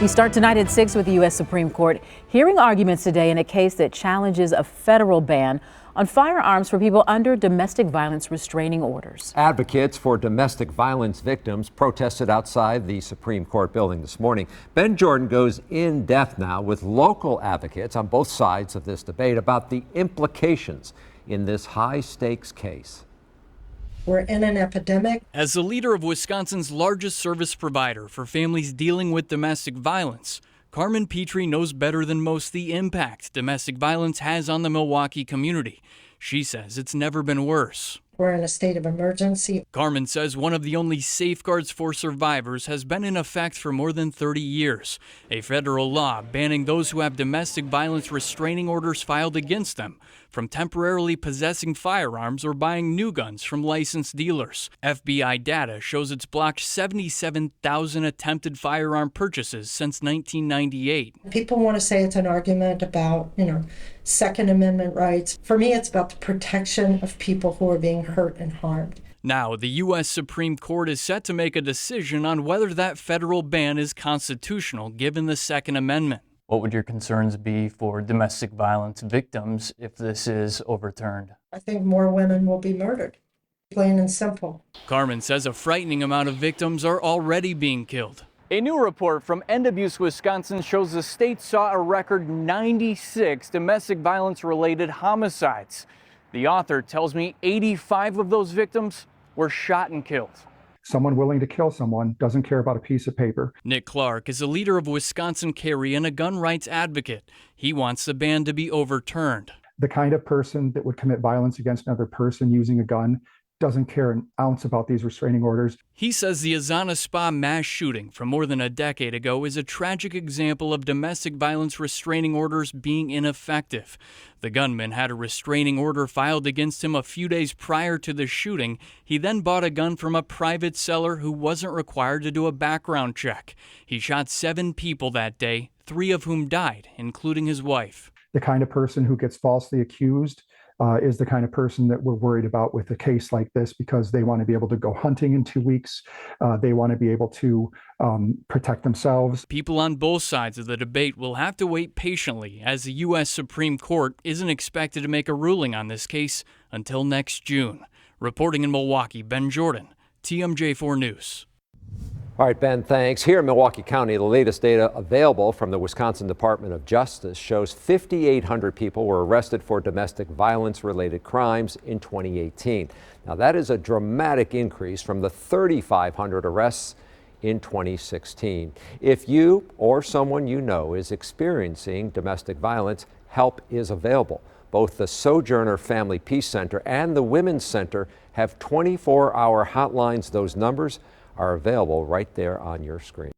We start tonight at 6 with the U.S. Supreme Court hearing arguments today in a case that challenges a federal ban on firearms for people under domestic violence restraining orders. Advocates for domestic violence victims protested outside the Supreme Court building this morning. Ben Jordan goes in depth now with local advocates on both sides of this debate about the implications in this high-stakes case. We're in an epidemic. As the leader of Wisconsin's largest service provider for families dealing with domestic violence, Carmen Pitre knows better than most the impact domestic violence has on the Milwaukee community. She says it's never been worse. We're in a state of emergency. Carmen says one of the only safeguards for survivors has been in effect for more than 30 years. A federal law banning those who have domestic violence restraining orders filed against them from temporarily possessing firearms or buying new guns from licensed dealers. FBI data shows it's blocked 77,000 attempted firearm purchases since 1998. People want to say it's an argument about, Second Amendment rights. For me, it's about the protection of people who are being hurt and harmed. Now, the U.S. Supreme Court is set to make a decision on whether that federal ban is constitutional given the Second Amendment. What would your concerns be for domestic violence victims if this is overturned? I think more women will be murdered, plain and simple. Carmen says a frightening amount of victims are already being killed. A new report from End Abuse Wisconsin shows the state saw a record 96 domestic violence-related homicides. The author tells me 85 of those victims were shot and killed. Someone willing to kill someone doesn't care about a piece of paper. Nick Clark is the leader of Wisconsin Carry and a gun rights advocate. He wants the ban to be overturned. The kind of person that would commit violence against another person using a gun doesn't care an ounce about these restraining orders. He says the Azana Spa mass shooting from more than a decade ago is a tragic example of domestic violence restraining orders being ineffective. The gunman had a restraining order filed against him a few days prior to the shooting. He then bought a gun from a private seller who wasn't required to do a background check. He shot 7 people that day, 3 of whom died, including his wife. The kind of person who gets falsely accused is the kind of person that we're worried about with a case like this, because they want to be able to go hunting in 2 weeks. They want to be able to protect themselves. People on both sides of the debate will have to wait patiently, as the U.S. Supreme Court isn't expected to make a ruling on this case until next June. Reporting in Milwaukee, Ben Jordan, TMJ4 News. All right, Ben, thanks. Here in Milwaukee County, the latest data available from the Wisconsin Department of Justice shows 5,800 people were arrested for domestic violence-related crimes in 2018. Now, that is a dramatic increase from the 3,500 arrests in 2016. If you or someone you know is experiencing domestic violence, help is available. Both the Sojourner Family Peace Center and the Women's Center have 24-hour hotlines. Those numbers are available right there on your screen.